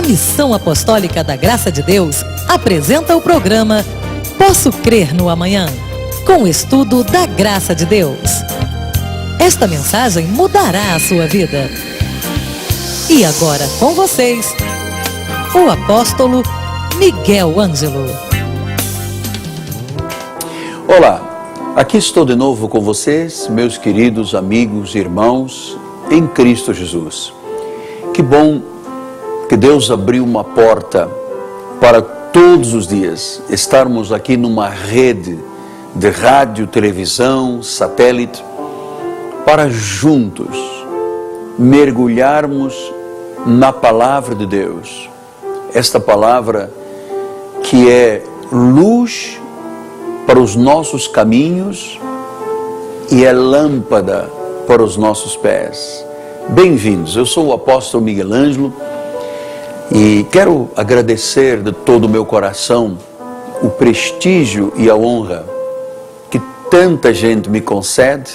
Missão Apostólica da Graça de Deus apresenta o programa Posso Crer no Amanhã, com o estudo da Graça de Deus. Esta mensagem mudará a sua vida. E agora com vocês, o apóstolo Miguel Ângelo. Olá, aqui estou de novo com vocês, meus queridos amigos e irmãos em Cristo Jesus. Que bom que Deus abriu uma porta para todos os dias estarmos aqui numa rede de rádio, televisão, satélite, para juntos mergulharmos na palavra de Deus. Esta palavra que é luz para os nossos caminhos e é lâmpada para os nossos pés. Bem-vindos, eu sou o apóstolo Miguel Ângelo e quero agradecer de todo o meu coração o prestígio e a honra que tanta gente me concede,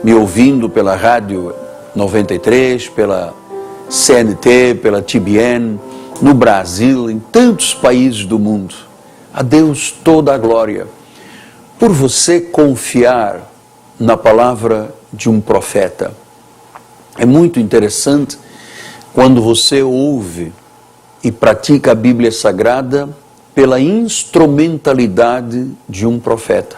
me ouvindo pela Rádio 93, pela CNT, pela TBN, no Brasil, em tantos países do mundo. A Deus toda a glória, por você confiar na palavra de um profeta. É muito interessante quando você ouve e pratica a Bíblia Sagrada pela instrumentalidade de um profeta.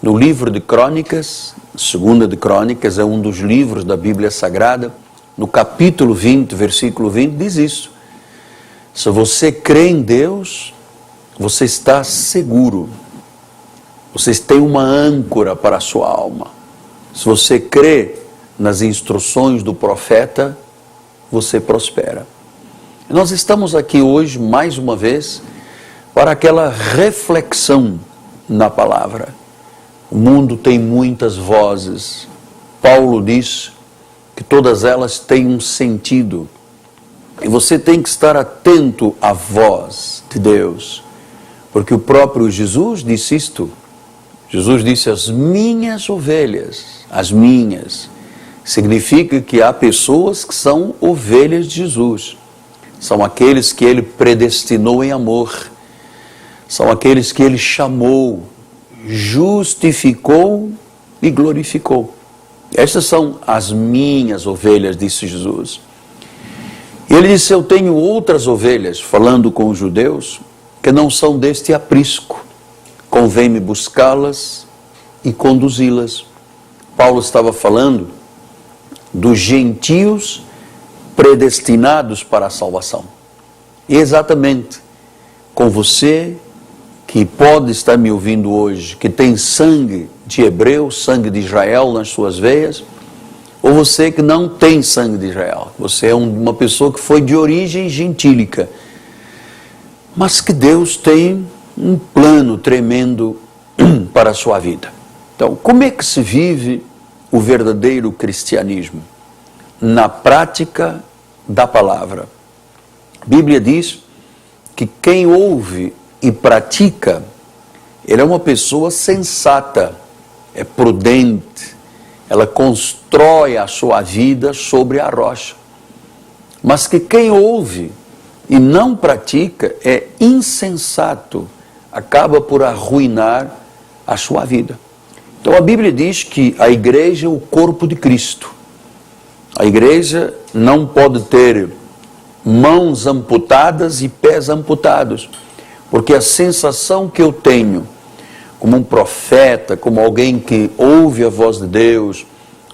No livro de Crônicas, Segunda de Crônicas, é um dos livros da Bíblia Sagrada, no capítulo 20, versículo 20, diz isso. Se você crê em Deus, você está seguro. Você tem uma âncora para a sua alma. Se você crê nas instruções do profeta, você prospera. Nós estamos aqui hoje, mais uma vez, para aquela reflexão na palavra. O mundo tem muitas vozes. Paulo diz que todas elas têm um sentido. E você tem que estar atento à voz de Deus. Porque o próprio Jesus disse isto. Jesus disse, as minhas ovelhas, as minhas. Significa que há pessoas que são ovelhas de Jesus. São aqueles que Ele predestinou em amor. São aqueles que Ele chamou, justificou e glorificou. Estas são as minhas ovelhas, disse Jesus. E Ele disse, eu tenho outras ovelhas, falando com os judeus, que não são deste aprisco. Convém-me buscá-las e conduzi-las. Paulo estava falando dos gentios predestinados para a salvação. E exatamente com você que pode estar me ouvindo hoje, que tem sangue de hebreu, sangue de Israel nas suas veias, ou você que não tem sangue de Israel, você é uma pessoa que foi de origem gentílica, mas que Deus tem um plano tremendo para a sua vida. Então, como é que se vive o verdadeiro cristianismo? Na prática da palavra. A Bíblia diz que quem ouve e pratica, ele é uma pessoa sensata, é prudente, ela constrói a sua vida sobre a rocha. Mas que quem ouve e não pratica é insensato, acaba por arruinar a sua vida. Então a Bíblia diz que a igreja é o corpo de Cristo. A igreja não pode ter mãos amputadas e pés amputados, porque a sensação que eu tenho como um profeta, como alguém que ouve a voz de Deus,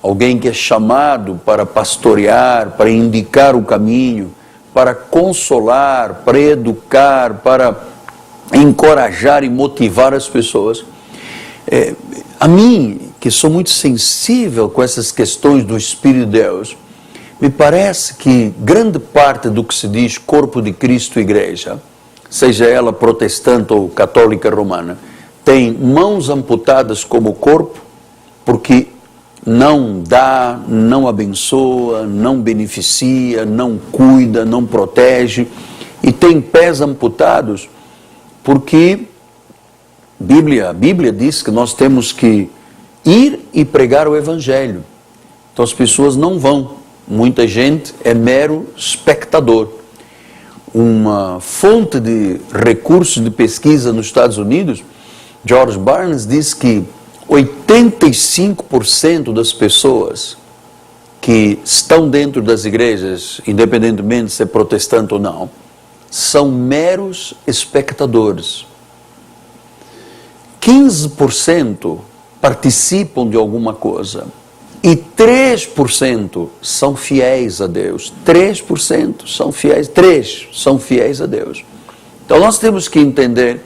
alguém que é chamado para pastorear, para indicar o caminho, para consolar, para educar, para encorajar e motivar as pessoas. A mim, que sou muito sensível com essas questões do Espírito de Deus, me parece que grande parte do que se diz corpo de Cristo, igreja, seja ela protestante ou católica romana, tem mãos amputadas como corpo, porque não dá, não abençoa, não beneficia, não cuida, não protege, e tem pés amputados, porque a Bíblia diz que nós temos que ir e pregar o Evangelho. Então as pessoas não vão. Muita gente é mero espectador. uma fonte de recursos de pesquisa nos Estados Unidos, George Barnes, diz que 85% das pessoas que estão dentro das igrejas, independentemente de ser protestante ou não, são meros espectadores. 15% participam de alguma coisa e 3% são fiéis a Deus. 3% são fiéis, 3% são fiéis a Deus. Então nós temos que entender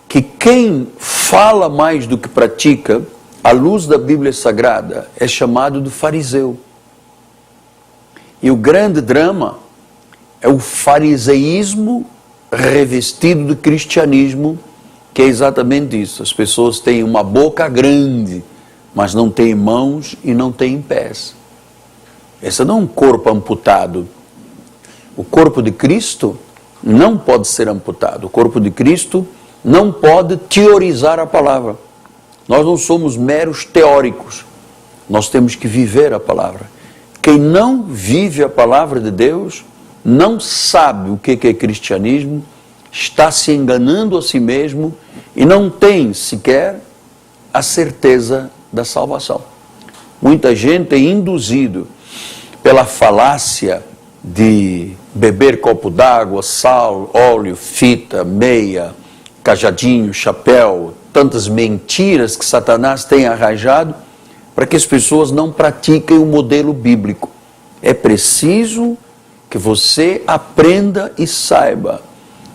que quem fala mais do que pratica, à luz da Bíblia Sagrada, é chamado de fariseu. E o grande drama é o fariseísmo revestido de cristianismo, que é exatamente isso. As pessoas têm uma boca grande, mas não têm mãos e não têm pés. Esse não é um corpo amputado. O corpo de Cristo não pode ser amputado. O corpo de Cristo não pode teorizar a palavra. Nós não somos meros teóricos. Nós temos que viver a palavra. Quem não vive a palavra de Deus não sabe o que é cristianismo, está se enganando a si mesmo e não tem sequer a certeza da salvação. Muita gente é induzido pela falácia de beber copo d'água, sal, óleo, fita, meia, cajadinho, chapéu, tantas mentiras que Satanás tem arranjado para que as pessoas não pratiquem o modelo bíblico. É preciso que você aprenda e saiba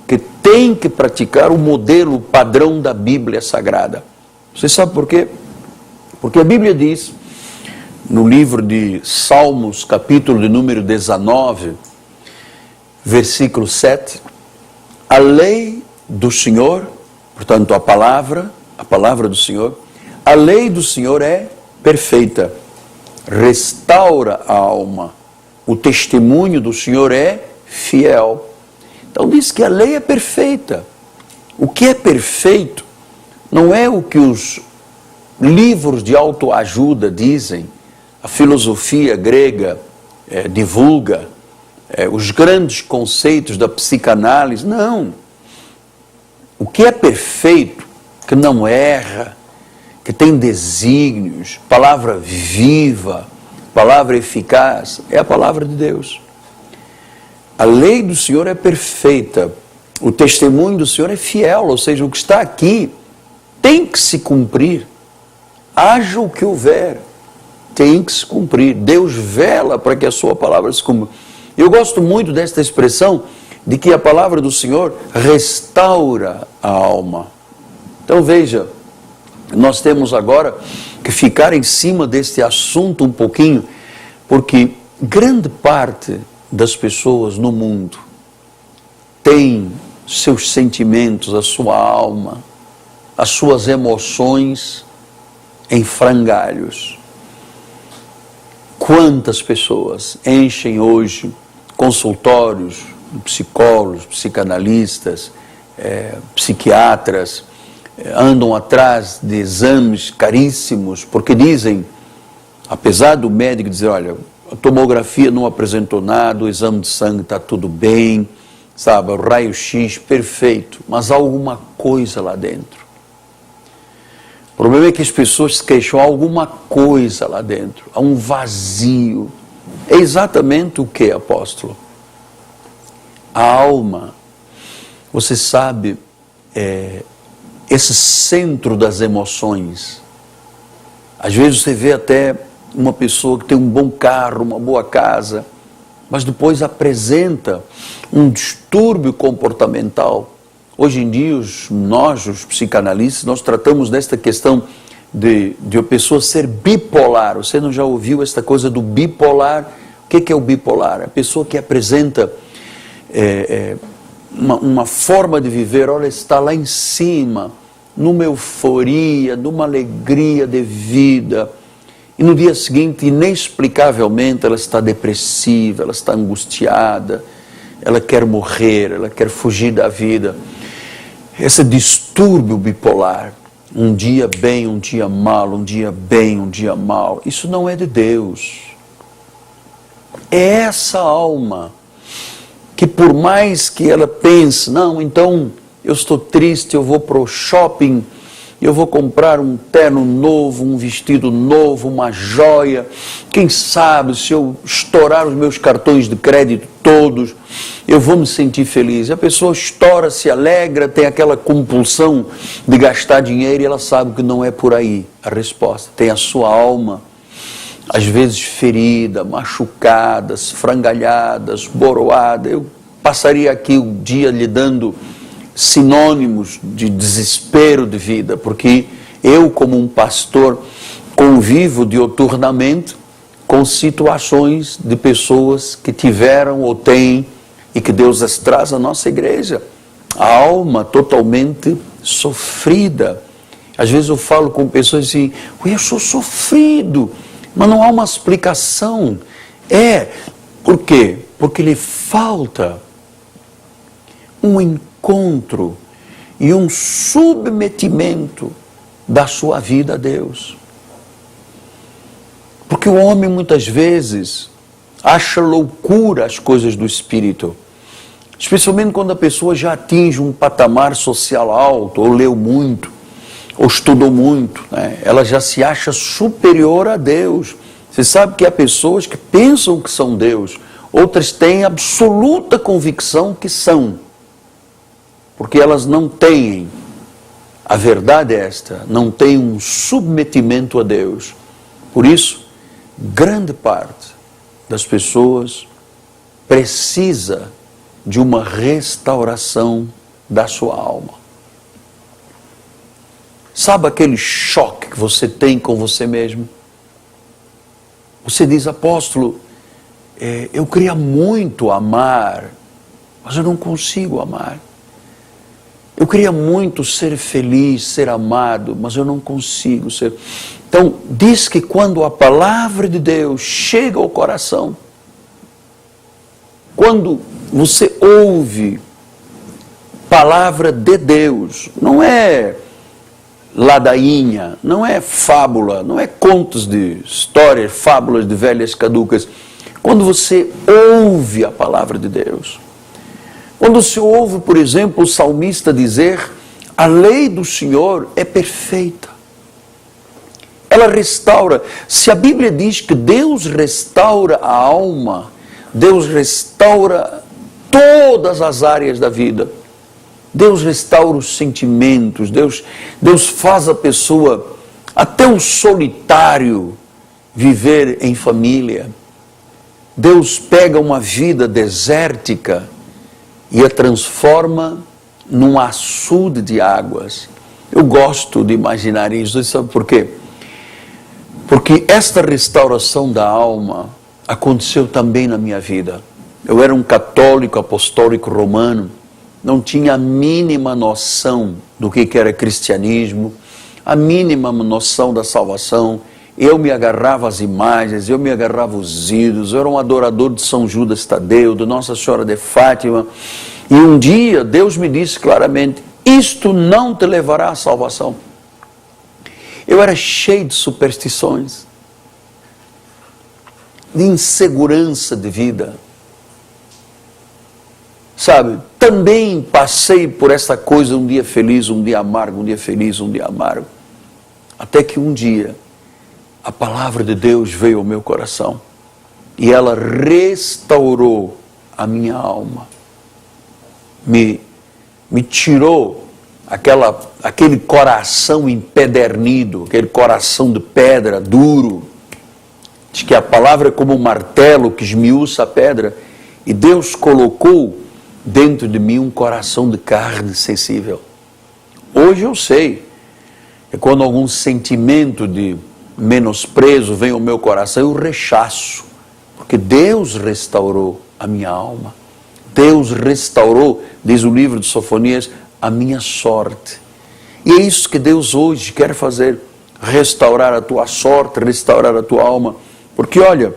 que tem que praticar o modelo padrão da Bíblia Sagrada. Você sabe por quê? Porque a Bíblia diz, no livro de Salmos, capítulo de número 19, versículo 7, a lei do Senhor, portanto a palavra do Senhor, a lei do Senhor é perfeita, restaura a alma, o testemunho do Senhor é fiel. Então diz que a lei é perfeita. O que é perfeito não é o que os livros de autoajuda dizem, a filosofia grega divulga, os grandes conceitos da psicanálise, não. O que é perfeito, que não erra, que tem desígnios, palavra viva, palavra eficaz, é a palavra de Deus. A lei do Senhor é perfeita, o testemunho do Senhor é fiel, ou seja, o que está aqui tem que se cumprir, haja o que houver, tem que se cumprir. Deus vela para que a sua palavra se cumpra. Eu gosto muito desta expressão de que a palavra do Senhor restaura a alma. Então veja, nós temos agora que ficar em cima deste assunto um pouquinho, porque grande parte das pessoas no mundo tem seus sentimentos, a sua alma, as suas emoções em frangalhos. Quantas pessoas enchem hoje consultórios de psicólogos, psicanalistas, psiquiatras, andam atrás de exames caríssimos, porque dizem, apesar do médico dizer, olha, a tomografia não apresentou nada, o exame de sangue está tudo bem, sabe, o raio-x perfeito, mas há alguma coisa lá dentro. O problema é que as pessoas se queixam, há alguma coisa lá dentro, há um vazio. É exatamente o que, apóstolo? A alma, você sabe, esse centro das emoções. Às vezes você vê até uma pessoa que tem um bom carro, uma boa casa, mas depois apresenta um distúrbio comportamental. Hoje em dia, nós, os psicanalistas, nós tratamos desta questão de a pessoa ser bipolar. Você não já ouviu esta coisa do bipolar? O que é o bipolar? A pessoa que apresenta uma forma de viver, olha, está lá em cima, numa euforia, numa alegria de vida, e no dia seguinte, inexplicavelmente, ela está depressiva, ela está angustiada, ela quer morrer, ela quer fugir da vida. Esse distúrbio bipolar, um dia bem, um dia mal, um dia bem, um dia mal, isso não é de Deus. É essa alma que por mais que ela pense, não, então eu estou triste, eu vou para o shopping, eu vou comprar um terno novo, um vestido novo, uma joia, quem sabe se eu estourar os meus cartões de crédito todos, eu vou me sentir feliz. A pessoa estoura, se alegra, tem aquela compulsão de gastar dinheiro e ela sabe que não é por aí a resposta. Tem a sua alma, às vezes ferida, machucada, esfrangalhada, esboroada. Eu passaria aqui o dia lhe dando sinônimos de desespero de vida, porque eu, como um pastor, convivo diuturnamente com situações de pessoas que tiveram ou têm e que Deus as traz à nossa igreja. A alma totalmente sofrida. Às vezes eu falo com pessoas assim, eu sou sofrido, mas não há uma explicação. Por quê? Porque lhe falta um encontro e um submetimento da sua vida a Deus. Porque o homem muitas vezes acha loucura as coisas do Espírito, especialmente quando a pessoa já atinge um patamar social alto, ou leu muito, ou estudou muito, né? Ela já se acha superior a Deus. Você sabe que há pessoas que pensam que são Deus, outras têm absoluta convicção que são, porque elas não têm, a verdade é esta, não têm um submetimento a Deus. Por isso, grande parte das pessoas precisa de uma restauração da sua alma. Sabe aquele choque que você tem com você mesmo? Você diz, apóstolo, eu queria muito amar, mas eu não consigo amar. Eu queria muito ser feliz, ser amado, mas eu não consigo ser. Então, diz que quando a palavra de Deus chega ao coração, quando você ouve palavra de Deus, não é ladainha, não é fábula, não é contos de histórias, fábulas de velhas caducas. Quando você ouve a palavra de Deus, quando você ouve, por exemplo, o salmista dizer, a lei do Senhor é perfeita. Ela restaura. Se a Bíblia diz que Deus restaura a alma, Deus restaura todas as áreas da vida. Deus restaura os sentimentos, Deus faz a pessoa, até o solitário, viver em família. Deus pega uma vida desértica e a transforma num açude de águas. Eu gosto de imaginar isso, sabe por quê? Porque esta restauração da alma aconteceu também na minha vida. Eu era um católico apostólico romano, não tinha a mínima noção do que era cristianismo, a mínima noção da salvação. Eu me agarrava às imagens, eu me agarrava aos ídolos, eu era um adorador de São Judas Tadeu, de Nossa Senhora de Fátima. E um dia Deus me disse claramente, isto não te levará à salvação. Eu era cheio de superstições, de insegurança de vida. Sabe, também passei por essa coisa, um dia feliz, um dia amargo, um dia feliz, um dia amargo. Até que um dia, a palavra de Deus veio ao meu coração e ela restaurou a minha alma. Me tirou aquele coração empedernido, aquele coração de pedra, duro. Diz que a palavra é como um martelo que esmiuça a pedra. E Deus colocou dentro de mim um coração de carne sensível. Hoje eu sei, é quando algum sentimento de menosprezo vem ao meu coração, eu rechaço, porque Deus restaurou a minha alma. Deus restaurou, diz o livro de Sofonias, a minha sorte. E é isso que Deus hoje quer fazer, restaurar a tua sorte, restaurar a tua alma. Porque olha,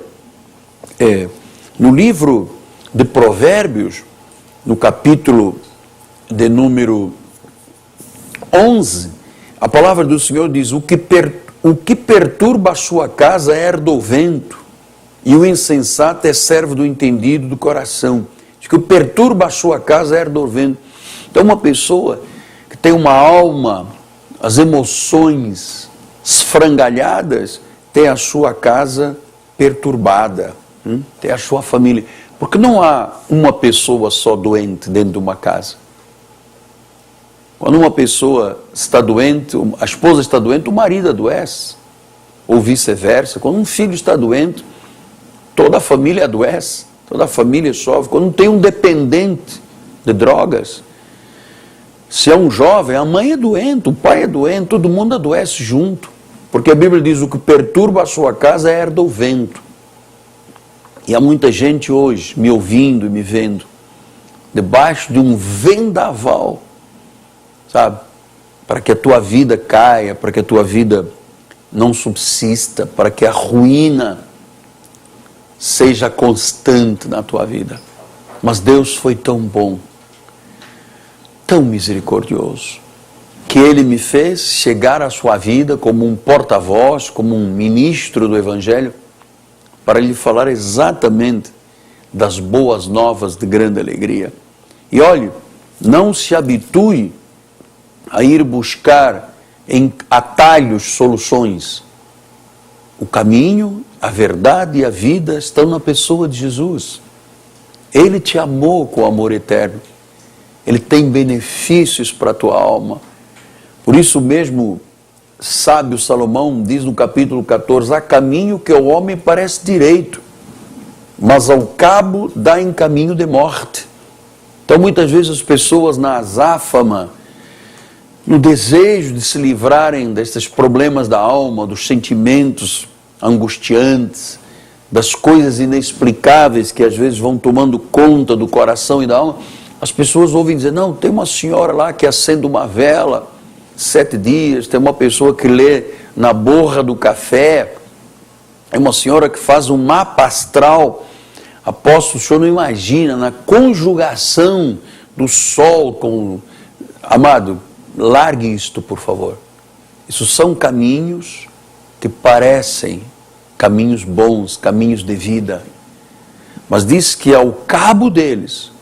no livro de Provérbios, no capítulo de número 11, a palavra do Senhor diz, o que perturba a sua casa herda o vento, e o insensato é servo do entendido do coração. Diz que o perturba a sua casa herda o vento. Então uma pessoa que tem uma alma, as emoções esfrangalhadas, tem a sua casa perturbada, tem a sua família. Porque não há uma pessoa só doente dentro de uma casa. Quando uma pessoa está doente, a esposa está doente, o marido adoece. Ou vice-versa. Quando um filho está doente, toda a família adoece, toda a família sofre. Quando tem um dependente de drogas, se é um jovem, a mãe é doente, o pai é doente, todo mundo adoece junto. Porque a Bíblia diz: o que perturba a sua casa herda o vento. E há muita gente hoje me ouvindo e me vendo debaixo de um vendaval, sabe? Para que a tua vida caia, para que a tua vida não subsista, para que a ruína seja constante na tua vida. Mas Deus foi tão bom, tão misericordioso, que Ele me fez chegar à sua vida como um porta-voz, como um ministro do Evangelho, para lhe falar exatamente das boas novas de grande alegria. E olhe, não se habitue a ir buscar em atalhos soluções. O caminho, a verdade e a vida estão na pessoa de Jesus. Ele te amou com amor eterno. Ele tem benefícios para a tua alma. Por isso mesmo, sábio Salomão diz no capítulo 14: há caminho que ao homem parece direito, mas ao cabo dá em caminho de morte. Então muitas vezes as pessoas na azáfama, no desejo de se livrarem destes problemas da alma, dos sentimentos angustiantes, das coisas inexplicáveis que às vezes vão tomando conta do coração e da alma, as pessoas ouvem dizer: não, tem uma senhora lá que acende uma vela 7 dias, tem uma pessoa que lê na borra do café, é uma senhora que faz um mapa astral. Apóstolo, o senhor não imagina, na conjugação do sol com... Amado, largue isto, por favor. Isso são caminhos que parecem caminhos bons, caminhos de vida, mas diz que ao cabo deles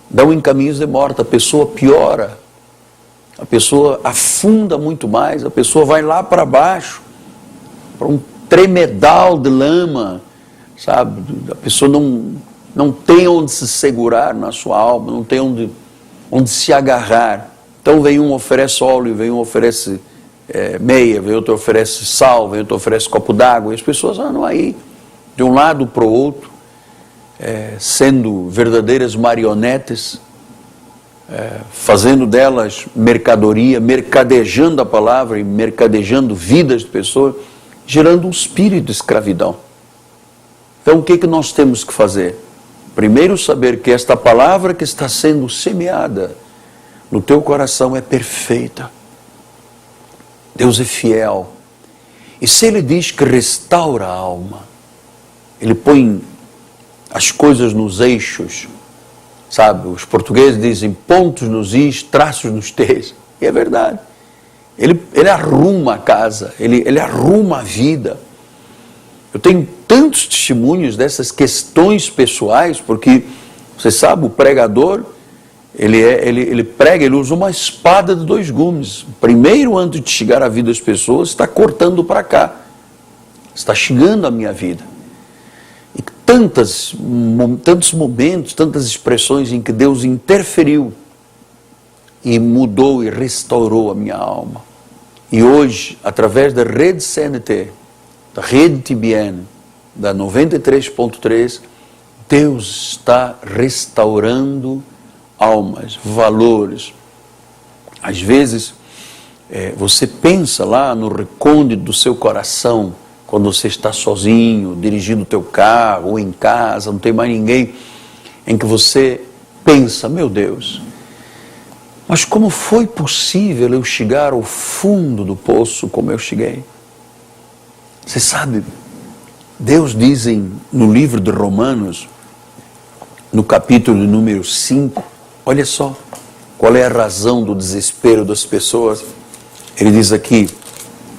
dão em caminhos de morte. A pessoa piora, a pessoa afunda muito mais, a pessoa vai lá para baixo, para um tremedal de lama, sabe? A pessoa não tem onde se segurar na sua alma, não tem onde se agarrar. Então vem um oferece óleo, vem um oferece meia, vem outro oferece sal, vem outro oferece copo d'água, e as pessoas andam aí, de um lado para o outro, sendo verdadeiras marionetes, fazendo delas mercadoria, mercadejando a palavra e mercadejando vidas de pessoas, gerando um espírito de escravidão. Então o que nós temos que fazer? Primeiro, saber que esta palavra que está sendo semeada no teu coração é perfeita. Deus é fiel. E se Ele diz que restaura a alma, Ele põe as coisas nos eixos, sabe? Os portugueses dizem pontos nos is, traços nos t's. E é verdade. Ele arruma a casa, ele arruma a vida. Eu tenho tantos testemunhos dessas questões pessoais, porque, você sabe, o pregador, ele prega, ele usa uma espada de 2 gumes. Primeiro, antes de chegar à vida das pessoas, está cortando para cá. Está chegando à minha vida. E tantos momentos, tantas expressões em que Deus interferiu e mudou e restaurou a minha alma. E hoje, através da rede CNT, da rede TBN, da 93.3, Deus está restaurando almas, valores. Às vezes, você pensa lá no recôndito do seu coração, quando você está sozinho, dirigindo o teu carro, ou em casa, não tem mais ninguém, em que você pensa: meu Deus, mas como foi possível eu chegar ao fundo do poço como eu cheguei? Você sabe, Deus diz no livro de Romanos, no capítulo número 5, olha só, qual é a razão do desespero das pessoas. Ele diz aqui,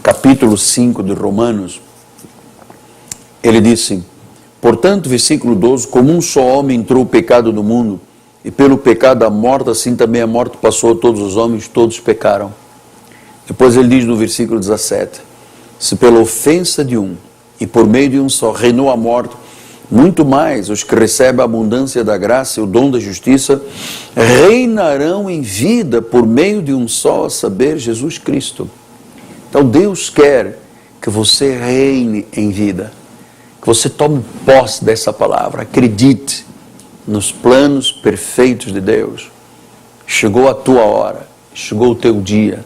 capítulo 5 de Romanos, ele disse: Portanto, versículo 12, como um só homem entrou o pecado no mundo, e pelo pecado a morte, assim também a morte passou a todos os homens, todos pecaram. Depois ele diz no versículo 17, se pela ofensa de um, e por meio de um só, reinou a morte, muito mais os que recebem a abundância da graça e o dom da justiça, reinarão em vida por meio de um só, a saber, Jesus Cristo. Então Deus quer que você reine em vida, que você tome posse dessa palavra, acredite nos planos perfeitos de Deus. Chegou a tua hora, chegou o teu dia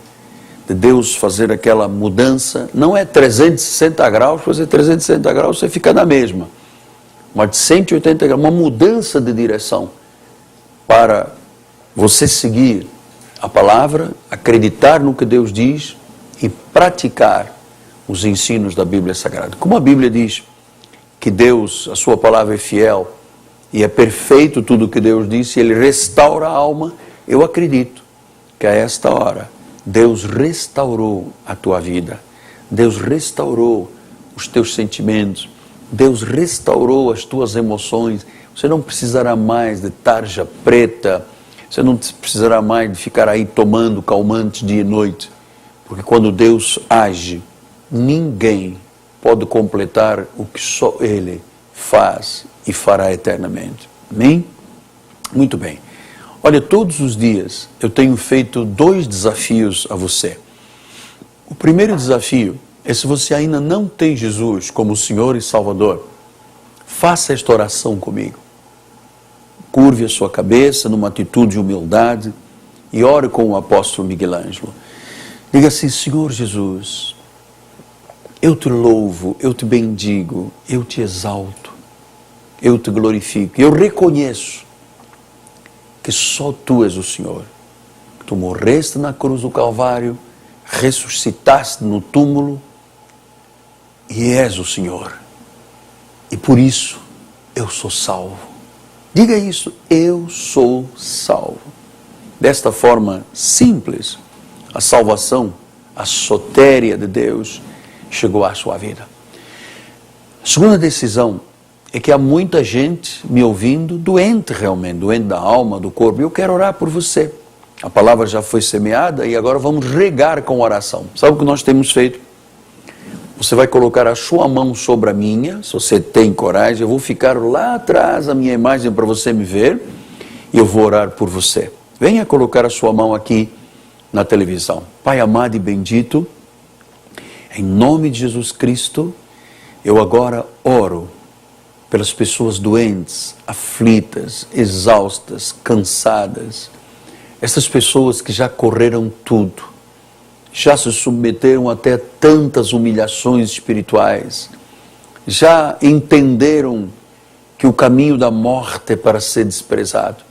de Deus fazer aquela mudança. Não é 360 graus, se fazer 360 graus você fica na mesma, mas de 180 graus, uma mudança de direção para você seguir a palavra, acreditar no que Deus diz e praticar os ensinos da Bíblia Sagrada. Como a Bíblia diz que Deus, a sua palavra é fiel e é perfeito tudo o que Deus disse, Ele restaura a alma, eu acredito que a esta hora Deus restaurou a tua vida, Deus restaurou os teus sentimentos, Deus restaurou as tuas emoções. Você não precisará mais de tarja preta, você não precisará mais de ficar aí tomando calmantes dia e noite, porque quando Deus age, ninguém pode completar o que só Ele faz e fará eternamente. Amém? Muito bem. Olha, todos os dias eu tenho feito 2 desafios a você. O primeiro desafio é, se você ainda não tem Jesus como Senhor e Salvador, faça esta oração comigo. Curve a sua cabeça numa atitude de humildade e ore com o apóstolo Miguel Ângelo. Diga assim: Senhor Jesus, eu te louvo, eu te bendigo, eu te exalto, eu te glorifico. Eu reconheço que só Tu és o Senhor. Tu morreste na cruz do Calvário, ressuscitaste no túmulo e és o Senhor. E por isso eu sou salvo. Diga isso: eu sou salvo. Desta forma simples, a salvação, a sotéria de Deus chegou à sua vida. A segunda decisão é que há muita gente me ouvindo doente realmente, doente da alma, do corpo. Eu quero orar por você. A palavra já foi semeada e agora vamos regar com oração. Sabe o que nós temos feito? Você vai colocar a sua mão sobre a minha, se você tem coragem. Eu vou ficar lá atrás, a minha imagem, para você me ver, e eu vou orar por você. Venha colocar a sua mão aqui na televisão. Pai amado e bendito, em nome de Jesus Cristo, eu agora oro pelas pessoas doentes, aflitas, exaustas, cansadas. Essas pessoas que já correram tudo, já se submeteram até tantas humilhações espirituais, já entenderam que o caminho da morte é para ser desprezado.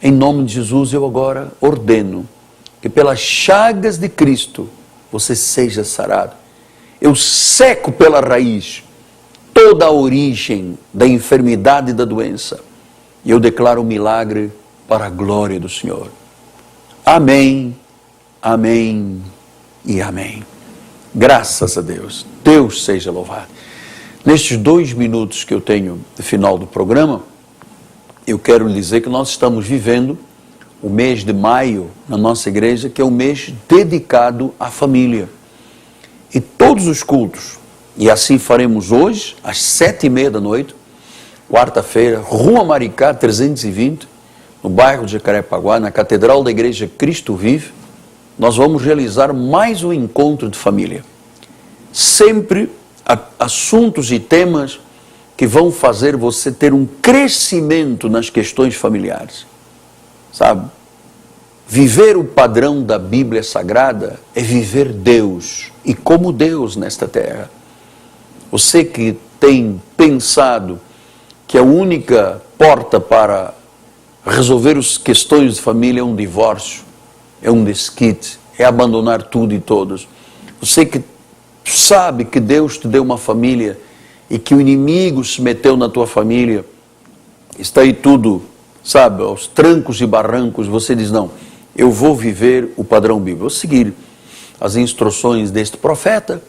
Em nome de Jesus eu agora ordeno que pelas chagas de Cristo você seja sarado. Eu seco pela raiz toda a origem da enfermidade e da doença. E eu declaro um milagre para a glória do Senhor. Amém, amém e amém. Graças a Deus. Deus seja louvado. Nestes 2 minutos que eu tenho no final do programa, eu quero lhe dizer que nós estamos vivendo o mês de maio na nossa igreja, que é um mês dedicado à família. E todos os cultos, e assim faremos hoje, às 7h30 da noite, quarta-feira, Rua Maricá 320, no bairro de Jacarepaguá, na Catedral da Igreja Cristo Vive, nós vamos realizar mais um encontro de família. Sempre assuntos e temas que vão fazer você ter um crescimento nas questões familiares. Sabe? Viver o padrão da Bíblia Sagrada é viver Deus e como Deus nesta terra. Você que tem pensado que a única porta para resolver as questões de família é um divórcio, é um desquite, é abandonar tudo e todos. Você que sabe que Deus te deu uma família e que o inimigo se meteu na tua família, está aí tudo, sabe, aos trancos e barrancos, você diz: não, eu vou viver o padrão bíblico, vou seguir as instruções deste profeta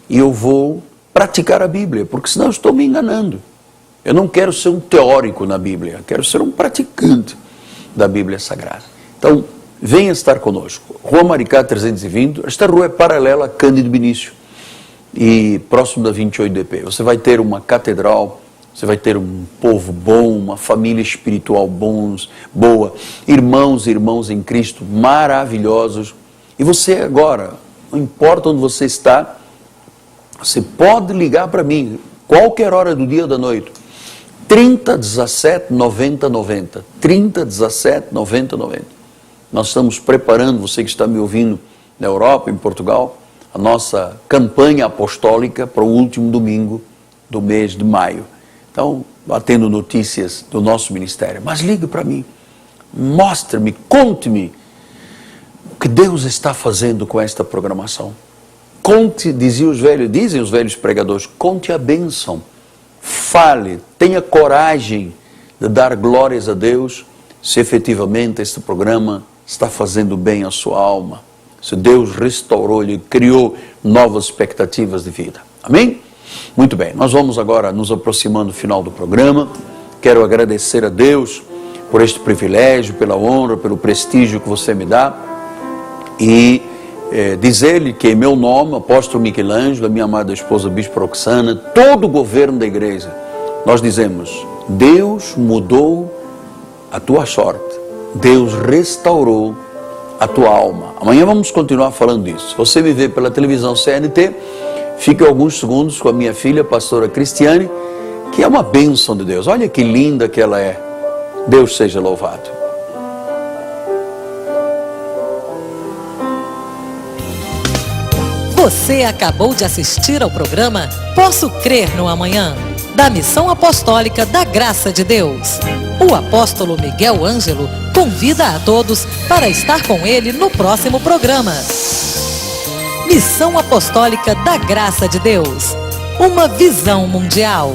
e eu vou praticar a Bíblia, porque senão eu estou me enganando. Eu não quero ser um teórico na Bíblia, quero ser um praticante da Bíblia Sagrada. Então, venha estar conosco. Rua Maricá 320, esta rua é paralela a Cândido Benício e próximo da 28DP. Você vai ter uma catedral, você vai ter um povo bom, uma família espiritual boa, irmãos e irmãs em Cristo maravilhosos. E você agora, não importa onde você está, você pode ligar para mim, qualquer hora do dia ou da noite, 30 17 90 90, 30 17 90 90. Nós estamos preparando, você que está me ouvindo na Europa, em Portugal, a nossa campanha apostólica para o último domingo do mês de maio. Então, batendo notícias do nosso ministério. Mas ligue para mim, mostre-me, conte-me o que Deus está fazendo com esta programação. Conte, dizem os velhos pregadores, conte a bênção. Fale, tenha coragem de dar glórias a Deus se efetivamente este programa está fazendo bem à sua alma. Se Deus restaurou, Ele criou novas expectativas de vida. Amém? Muito bem, nós vamos agora nos aproximando do final do programa. Quero agradecer a Deus por este privilégio, pela honra, pelo prestígio que você me dá. E dizer-lhe que em meu nome, apóstolo Michelangelo, a minha amada esposa Bispo Roxana, todo o governo da igreja, nós dizemos: Deus mudou a tua sorte, Deus restaurou a tua alma. Amanhã vamos continuar falando disso. Se você me vê pela televisão CNT, fique alguns segundos com a minha filha, a pastora Cristiane, que é uma bênção de Deus. Olha que linda que ela é. Deus seja louvado. Você acabou de assistir ao programa Posso Crer no Amanhã, da Missão Apostólica da Graça de Deus. O apóstolo Miguel Ângelo convida a todos para estar com ele no próximo programa. Missão Apostólica da Graça de Deus, uma visão mundial.